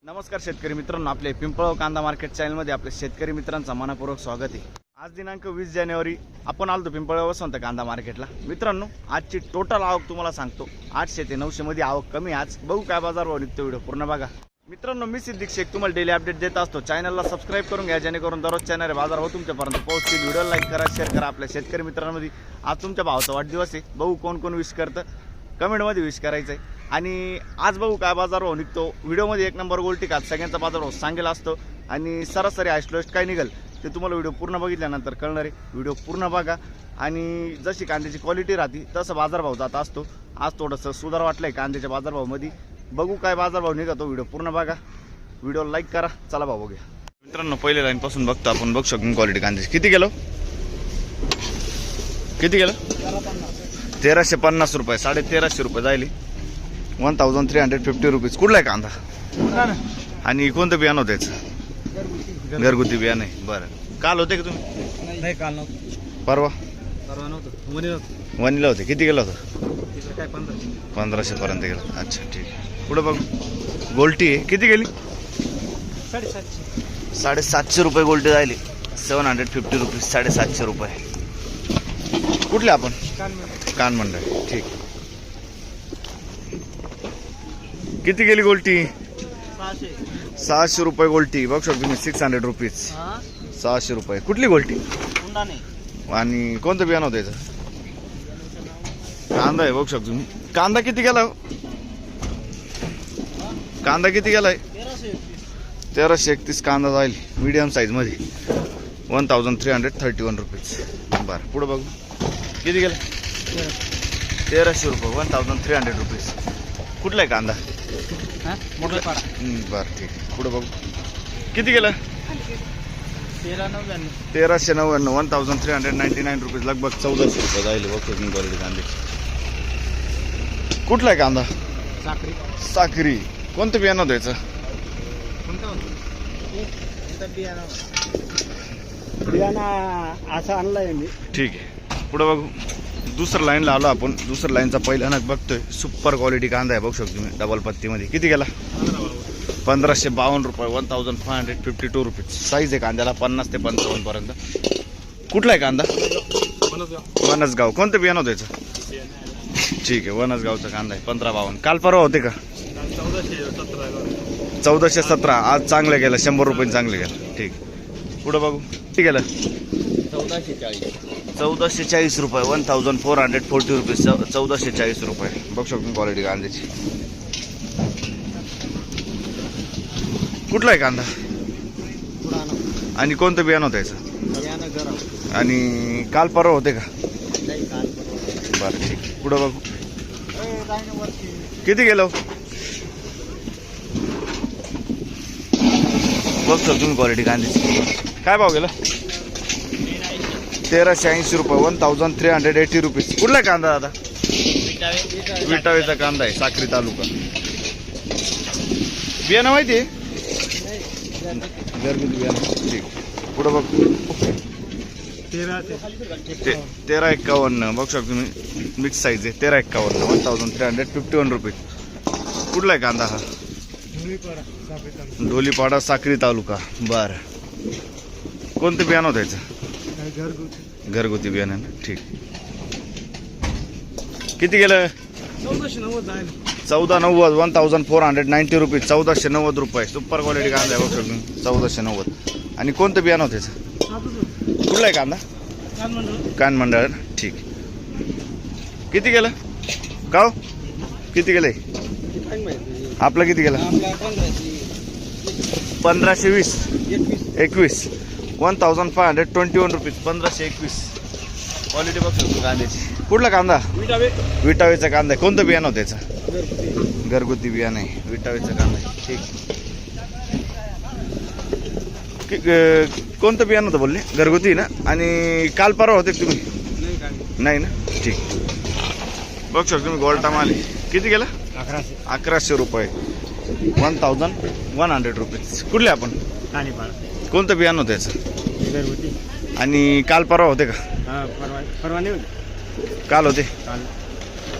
नमस्कार शेतकरी मित्रांनो, आपले पिंपळगाव कांदा मार्केट चॅनलमध्ये आपल्या शेतकरी मित्रांचा मनपूर्वक स्वागत आहे। आज दिनांक 20 जानेवारी आपण आलो पिंपळगाव वसंत कांदा मार्केटला। मित्रांनो, आजची टोटल आवक तुम्हाला सांगतो 800 ते 900 मध्ये आवक कमी। आज बघू काय बाजार भाव निघतो, व्हिडिओ पूर्ण बघा। मित्रांनो, मी सिद्दीक शेख तुम्हाला डेली अपडेट देत असतो। चॅनलला सबस्क्राइब करून घ्या, जेणेकरून दररोज चॅनल बाजार भाव तुमच्यापर्यंत पोहोचतील। व्हिडिओ लाईक करा, शेअर करा। आपल्या शेतकरी मित्रांमध्ये आज तुमच्या भावाचा वाढदिवस आहे, बघू कोण कोण विश करतं, कमेंटमध्ये विश करायचं आहे। आणि आज बघू काय बाजार भाव निघतो। व्हिडिओमध्ये एक नंबर गोल्टी कात सगळ्यांचा बाजार भाव सांगेल असतो आणि सरासरी हायस्ट काय निघेल ते तुम्हाला व्हिडिओ पूर्ण बघितल्यानंतर कळणार आहे। व्हिडिओ पूर्ण बघा आणि जशी कांद्याची क्वालिटी राहते तसं बाजारभाव जात असतो। आज थोडंसं सुधार वाटलंय कांद्याच्या बाजारभावामध्ये, बघू काय बाजारभाव निघतो, व्हिडिओ पूर्ण बघा, व्हिडिओ लाईक करा। चला भाऊ बघूया। मित्रांनो, पहिले लाईन पासून बघतो आपण, बघू शकतो क्वालिटी कांद्याची। किती गेलो 1350 रुपये, 1350 रुपये जायली, 1350 रुपीज। कुठला आहे कांदा आणि कोणतं बियाणं होतं याचं? घरगुती बियाणं आहे, बरं। काल होते का तुम्ही? नाही, काल नव्हतं, परवा नव्हतं, वनीला होते। किती गेलं होतं? काय 1500 पर्यंत गेलं। अच्छा, ठीक आहे। पुढं बघ, गोल्टी आहे, किती गेली? 750 750 रुपये गोल्टी जायली, 750 रुपीज, 750 रुपये। कुठले आपण? कान मंडळ, ठीक। किती गेली गोल्टी? 600 रुपये गोल्टी, बघू शकतो तुम्ही, 600 रुपीज, 600 रुपये। कुठली गोल्टी आणि कोणतं बियाणं होतं याचं? कांदा आहे, बघू शकतो तुम्ही। कांदा किती गेला? कांदा किती गेलाय? 1331 कांदा जाईल, मीडियम साईज मध्ये, 1331 रुपीज। बरं, पुढं बघू, किती गेलं? 1300 रुपये, 1300 रुपीज। कुठला आहे कांदा? बरं, ठीक आहे। पुढं बघू, किती गेलं? 1399, 1399 रुपीज, लगभग 1400 रुपये जाईल, बघतो तुम्ही क्वालिटी कांदे। कुठला आहे कांदा? साखरी। कोणतं बियाणं होतं याचं? असं आणलंय मी, ठीक आहे। पुढं बघू, दुसऱ्या लाईनला आलो आपण। दुसऱ्या लाईनचा पहिला नग बघतोय, सुपर क्वालिटी कांदा आहे, बघू शकतो तुम्ही, डबल पत्तीमध्ये। किती गेला? 1552 रुपये, 1552 रुपीज। साईज आहे कांद्याला 50 ते 55 पर्यंत। कुठला आहे कांदा? वनसगाव। कोणतं बियाणं होतं याचं? ठीक आहे, वनसगावचा कांदा आहे, 1552। काल परवा होते का? 1417। आज चांगलं गेलं, 100 रुपये चांगलं गेलं, ठीक। पुढं बघू, किती गेलं? 1440 रुपये, 1440 रुपीज, 1440 रुपये। बघू शकतो क्वालिटी कांद्याची। कुठला आहे कांदा आणि कोणतं बियाणं होतं याचं? आणि काल परवा होते का? बरं, ठीक। पुढं बघू, किती गेलो? बघतो तुम्ही क्वालिटी कांद्याची। काय भाव गेला? 1380 रुपये, 1380 रुपीज। कुठला आहे कांदा दादा? विटावेचा कांदा आहे, साक्री तालुका। बियाणं माहिती आहे? घरगुती बियाणं, ठीक। पुढं बघ, 1351, बघू शकतो तुम्ही, मिक्स साईज आहे, 1351, 1351 रुपीज। कुठला आहे कांदा हा? ढोलीपाडा, साक्री तालुका, बरं। कोणतं बियाणं होतं याचं? घरगुती बियाणं, ठीक। किती गेलं? 1490, 1490 रुपीज, 1490 रुपये। सुपर क्वालिटी कांदा आहे, बघू शकतो, 1490। आणि कोणतं बियाणं होतं याचं? कुठला आहे कांदा? कान मंडळ, ठीक। किती गेलं का? किती गेलंय आपलं? किती गेलं? 1520, 21, 1521 रुपीज, 1521। क्वालिटी बघतो कांद्याची। कुठला कांदा? विटावेचा कांदा आहे। कोणतं बियाणं होतं याचं? घरगुती बियाणं आहे, विटावेचा कांदा आहे, ठीक। कोणतं बियाणं होतं बोलले? घरगुती ना? आणि काल परवा होते तुम्ही? नाही ना, ठीक। बघू शकतो तुम्ही, गोल्टा माल। किती गेला? 1100 रुपये, 1100 रुपीज। कुठले आपण? कोणतं बियाणं होतं याचं? आणि काल परवा होते का? परवा नाही होते, काल होते।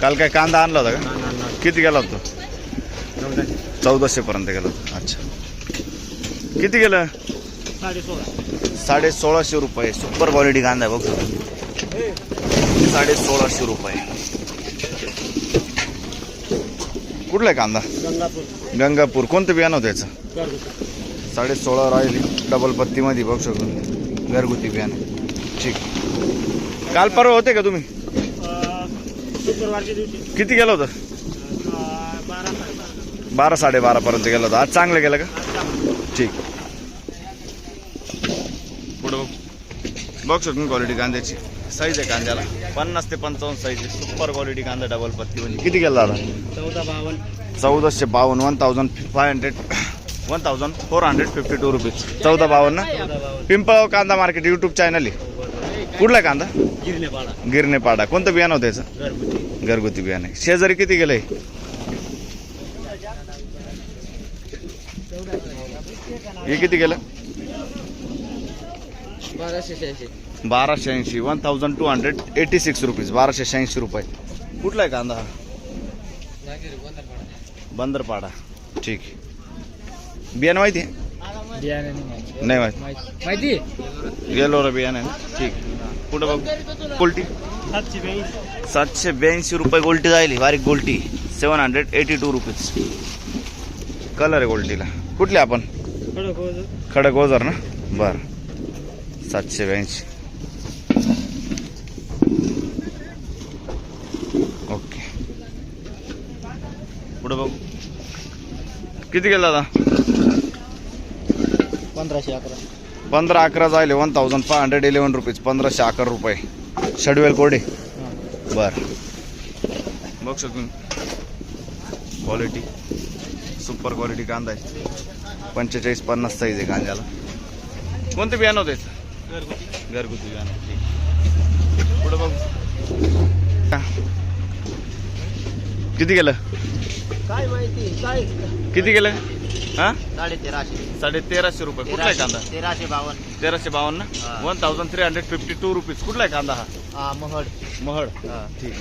काल काय कांदा आणला होता का? किती गेला होता? 1400 पर्यंत गेलं होतं. अच्छा, किती गेलं? 1650 रुपये. सुपर क्वालिटी कांदा आहे बघतो. 1650 रुपये. कुठला आहे कांदा? गंगापूर. कोणतं बियाणं होतं याचं? 16.5 राहिली. डबल पत्तीमध्ये बघू शकतो, घरगुती बियाणं. ठीक. काल परवा होते का तुम्ही? शुक्रवारच्या दिवशी किती गेलं होतं? 12 12:30 पर्यंत गेलं होतं. आज चांगलं गेलं का? ठीक. पुढं बघू शकतो क्वालिटी कांद्याची. साईज आहे कांद्याला 50 ते 55 साईज आहे. सुपर क्वालिटी कांदा डबल पत्ती म्हणजे. किती गेला दादा? 1452. 1452 रुपीज. 1452 ना? पिंपळगाव कांदा मार्केट यूट्यूब चॅनल आहे. कुठला आहे कांदा? गिरणेपाडा. कोणतं बियाणं होतं याचं? घरगुती बियाणं आहे. शेजारी किती गेलंय? हे किती गेलं? 1286. 1286 रुपीज. 1286 रुपये. कुठला आहे कांदा? बंदरपाडा. ठीक. बियाणं माहिती आहे? नाही माहिती. गेलो रे बियाणं. ठीक. पुढं बघ. गोल्टी 782 रुपये गोल्टी जायली. बारीक गोल्टी 782 रुपीज. कलर आहे गोल्टीला. कुठले आपण? खडक ओझर ना? बरं. 782. ओके. पुढं बघू. किती गेला दादा? 1511 जायले. 1511 रुपीज. 1511 रुपये. शेड्युल कोडे. बर. बघ शकतो क्वालिटी. सुपर क्वालिटी कांदा आहे. 45-50 साईज आहे कांद्याला. कोणते बियाणं होते? घरगुती बियाणं. ठीक. पुढं बघू. किती गेलं? काय माहिती काय किती गेलं? हा, 1350 रुपये. कुठला आहे कांदा? 1352 ना? 1352 रुपीज. कुठला आहे कांदा हा? महड. ठीक.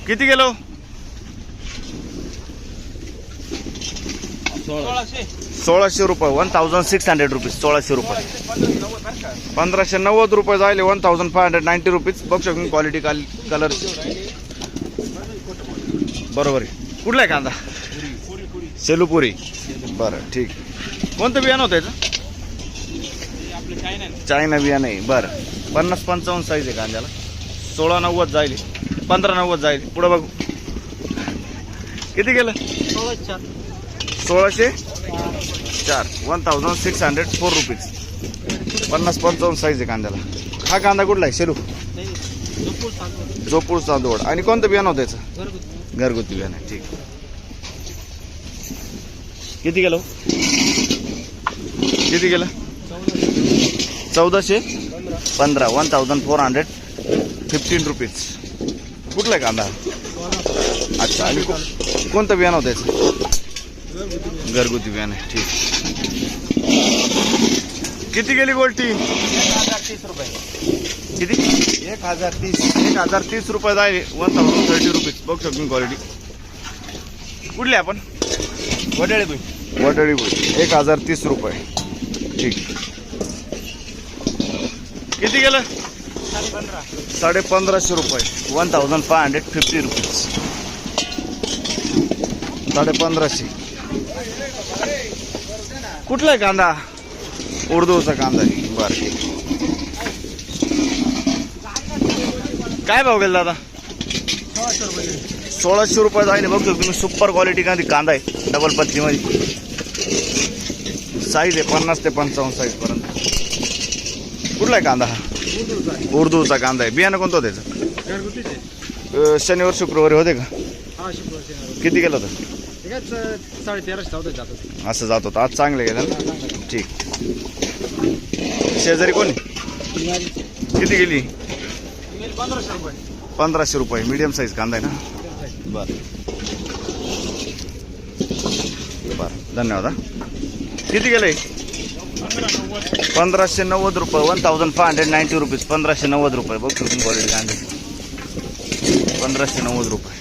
किती गेलो? 1600 रुपये. 1600 रुपीज. 1600 रुपये. 1590 रुपये जायले. 1590 रुपीज. बघू शकतो क्वालिटी कलर बरोबर आहे. कुठला आहे कांदा? सेलूपुरी. बरं. ठीक. कोणतं बियाणं होतं याचं? चायना बियाणं आहे. बरं. 50-55 साईज आहे कांद्याला. 1690 जाईल. 1590 जाईल. पुढं बघू. किती गेलं? 1604. 1604 रुपीज. 50-55 साईज आहे कांद्याला. हा कांदा कुठला आहे? सेलू. जोपूळ चांदवड. आणि कोणतं बियाणं होतं याचं? घरगुती बियाणं आहे. ठीक. किती गेलो? किती गेलं? 1415. 1415 रुपीज. कुठला आहे कांदा? अच्छा. आणि कोणतं बियाणं होतं याचं? घरगुती बियाणं आहे. ठीक. किती गेली गोल्टी? 1030 रुपये. किती? 1030 रुपये जाईल. 1030 रुपीज. बघू शकतो क्वालिटी. कुठली आपण? वडळी भुई. 1030 रुपये. ठीक. किती गेलं? 1550 रुपये. 1550 रुपीज. 1550. कुठला आहे कांदा? उर्दूचा कांदा आहे. बरं. ठीक. काय भाव गेला दादा? 1600 रुपये जाईल. बघतो तुम्ही सुपर क्वालिटी कांदा आहे. डबल पत्तीमध्ये. साईज आहे 50 ते 55 साईज पर्यंत. कुठला आहे कांदा हा? उर्दूचा कांदा आहे. बियाणं कोणतं होतं त्याचं? शनिवार शुक्रवारी होते का? किती गेलं होतं? 1350 असं जात होतं. आज चांगले गेलं ना? ठीक. शेजारी कोणी? किती गेली? 1500 रुपये. 1500 रुपये. मीडियम साईज कांदा आहे ना? बरं. धन्यवाद. हा. किती गेले? 1590 रुपये. 1590 रुपीज. 1590 रुपये. बघ तुम्ही क्वालिटी कांदे. 1590 रुपये.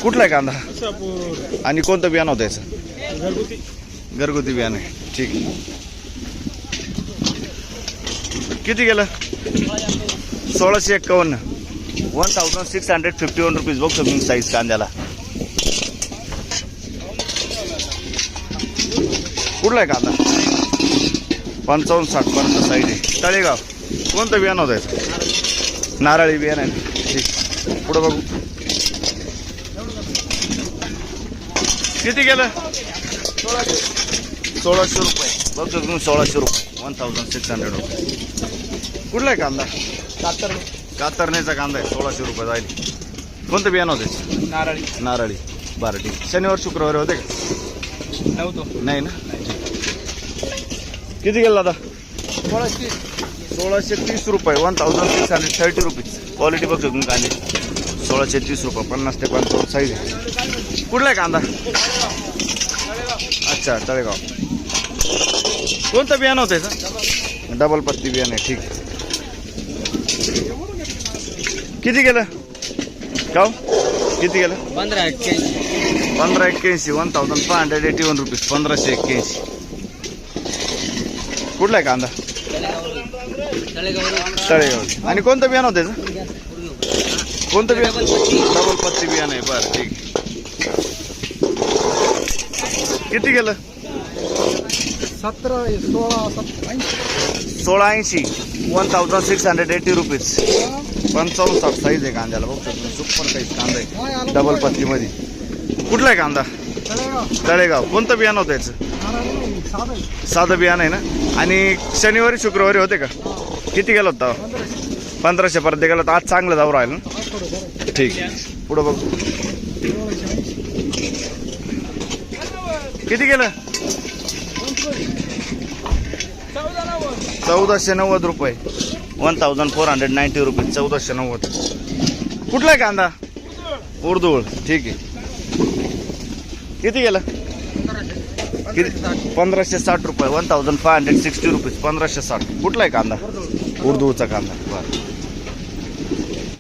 कुठला आहे कांदा असापूर आणि कोणतं बियाणं होतं याचं? घरगुती घरगुती बियाणं आहे. ठीक आहे. किती गेलं? 1651. 1651 रुपीज बघतो मी साईज कांद्याला. कुठला आहे कांदा? 55-60 पर्यंत साईज आहे. तळेगाव. कोणतं बियाणं होतं याचं? नारळी बियाणं आहे. ठीक. पुढं बघू. किती गेलं? 1600 रुपये बघतो तुम्ही. 1600 रुपये. 1600 रुपये. कुठला आहे कांदा? कातरण्याचा कांदा आहे. 1600 रुपये जाईल. कोणतं बियाणं होते? नारळी नारळी. बरं ठीक. शनिवार शुक्रवारी होते का? नव्हतो नाही ना. किती गेला दादा? 1630 रुपये. 1630 रुपीज. क्वालिटी बघतो तुम्ही कांदे. 1630 रुपये. 50 ते 55 साईज आहे. कुठला आहे कांदा? अच्छा तळेगाव. कोणतं बियाणं होतं याचं? डबल पत्ती बियाणं आहे. ठीक. किती गेलं? का किती गेलं? 1581 1581. 1581 रुपीज. 1581. कुठला आहे कांदा? तळेगाव. आणि कोणतं बियाणं होतं याचं? कोणतं बियाणं? डबल पत्ती बियाणं आहे. बरं ठीक. किती गेलं? 1680. 1680 रुपीज. 55-60 साईज आहे कांद्याला. बघू शकतो सुपर साईज कांदा आहे. डबल पत्तीमध्ये. कुठला आहे कांदा? तळेगाव. कोणतं बियाणं होतं याचं? साधं बियाणं आहे ना. आणि शनिवारी शुक्रवारी होते का? किती गेलं होतं? 1500 पर्यंत गेलं तर आज चांगलं जाऊ राहिलं ना. ठीक. पुढं बघू. किती गेलं? 1490 रुपये. 1490 रुपये. 1490. कुठला आहे कांदा? उर्दूळ. ठीक आहे. किती गेलं? किती? 1560 रुपये. 1560 रुपीज. 1560. कुठला आहे कांदा? उर्दूचा कांदा. बरं.